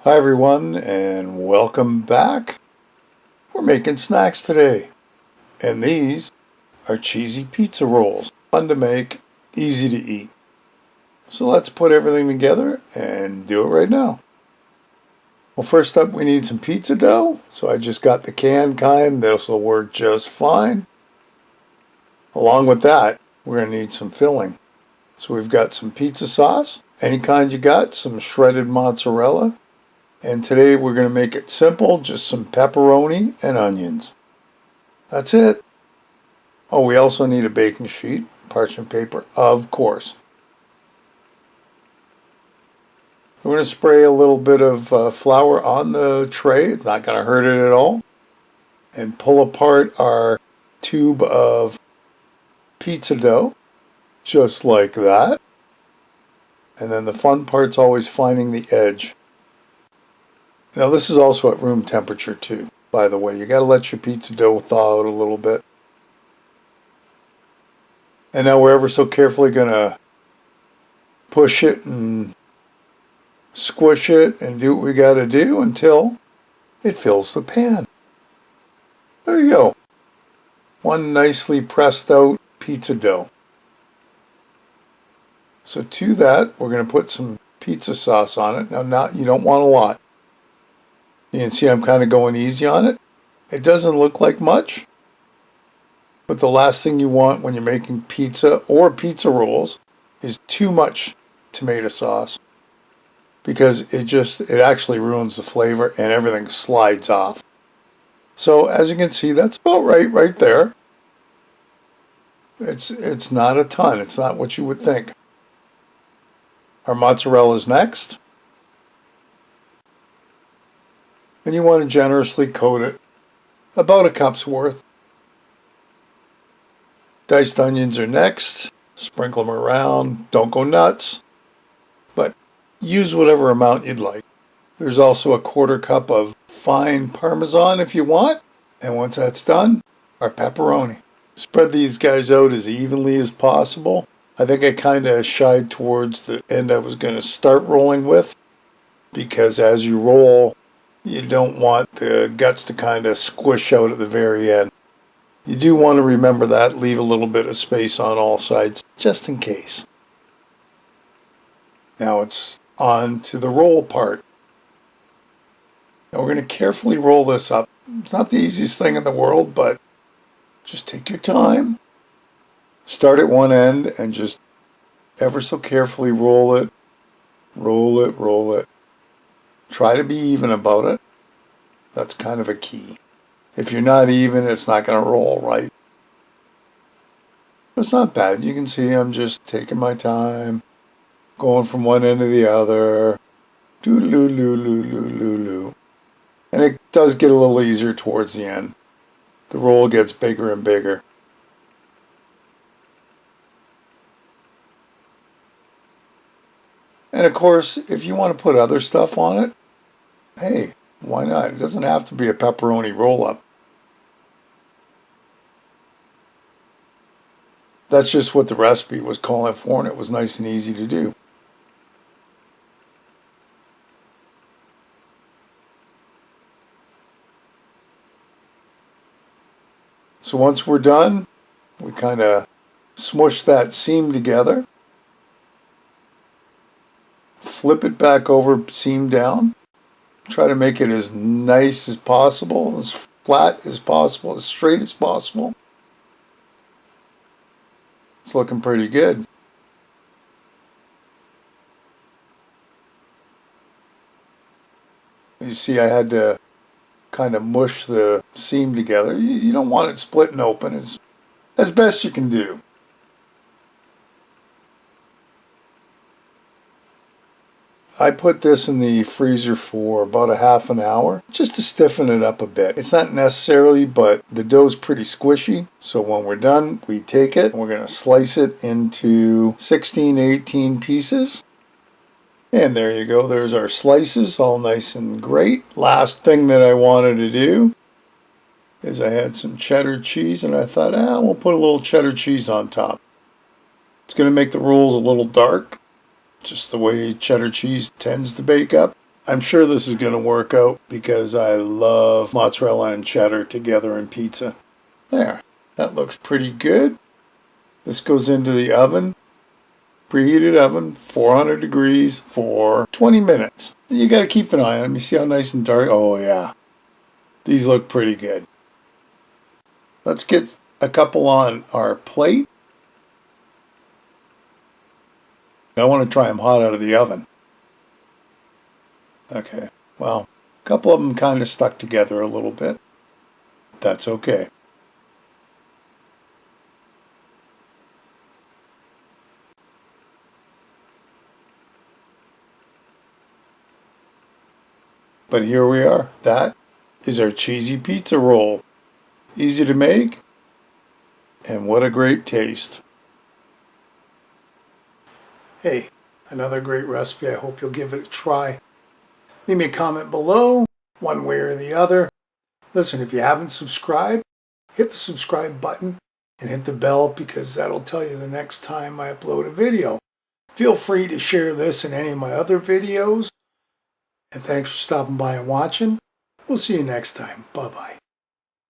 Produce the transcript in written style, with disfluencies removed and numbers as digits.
Hi everyone, and welcome back. We're making snacks today, and these are cheesy pizza rolls. Fun to make, easy to eat. So let's put everything together and do it right now. Well, first up we need some pizza dough. So I just got the canned kind. This will work just fine. Along with that, we're going to need some filling. So we've got some pizza sauce, any kind you got, some shredded mozzarella. And today we're going to make it simple, just some pepperoni and onions. That's it. Oh, we also need a baking sheet, parchment paper, of course. We're going to spray a little bit of flour on the tray. It's not going to hurt it at all. And pull apart our tube of pizza dough, just like that. And then the fun part's always finding the edge. Now this is also at room temperature too, by the way. You got to let your pizza dough thaw out a little bit. And now we're ever so carefully going to push it and squish it and do what we got to do until it fills the pan. There you go. One nicely pressed out pizza dough. So to that, we're going to put some pizza sauce on it. Now, you don't want a lot. You can see I'm kind of going easy on it. It doesn't look like much, but the last thing you want when you're making pizza or pizza rolls is too much tomato sauce, because it actually ruins the flavor and everything slides off. So as you can see, that's about right there. It's not a ton. It's not what you would think. Our mozzarella is next. And you want to generously coat it, about a cup's worth. Diced onions are next. Sprinkle them around. Don't go nuts, but use whatever amount you'd like. There's also a 1/4 cup of fine Parmesan if you want. And once that's done, our pepperoni. Spread these guys out as evenly as possible. I think I kind of shied towards the end I was going to start rolling with, because as you roll, you don't want the guts to kind of squish out at the very end. You do want to remember that, leave a little bit of space on all sides, just in case. Now it's on to the roll part. Now we're going to carefully roll this up. It's not the easiest thing in the world, but just take your time. Start at one end and just ever so carefully roll it. Roll it, roll it. Try to be even about it. That's kind of a key. If you're not even, it's not going to roll right. It's not bad. You can see I'm just taking my time, going from one end to the other. Doo-doo-doo-doo-doo-doo-doo. And it does get a little easier towards the end. The roll gets bigger and bigger. And of course, if you want to put other stuff on it, hey, why not? It doesn't have to be a pepperoni roll-up. That's just what the recipe was calling for, and it was nice and easy to do. So once we're done, we kind of smush that seam together. Flip it back over, seam down. Try to make it as nice as possible, as flat as possible, as straight as possible. It's looking pretty good. You see, I had to kind of mush the seam together. You don't want it splitting open as best you can do. I put this in the freezer for about a half an hour, just to stiffen it up a bit. It's not necessarily, but the dough's pretty squishy. So when we're done, we take it and we're going to slice it into 16, 18 pieces. And there you go. There's our slices, all nice and great. Last thing that I wanted to do is I had some cheddar cheese, and I thought, we'll put a little cheddar cheese on top. It's going to make the rolls a little dark, just the way cheddar cheese tends to bake up. I'm sure this is going to work out because I love mozzarella and cheddar together in pizza. There, that looks pretty good. This goes into the oven, preheated oven, 400 degrees for 20 minutes. You got to keep an eye on them. You see how nice and dark? Oh yeah, these look pretty good. Let's get a couple on our plate. I want to try them hot out of the oven. Okay, well, a couple of them kind of stuck together a little bit. That's okay. But here we are. That is our cheesy pizza roll. Easy to make, and what a great taste. Hey, another great recipe. I hope you'll give it a try. Leave me a comment below, one way or the other. Listen, if you haven't subscribed, hit the subscribe button and hit the bell because that'll tell you the next time I upload a video. Feel free to share this and any of my other videos. And thanks for stopping by and watching. We'll see you next time. Bye-bye.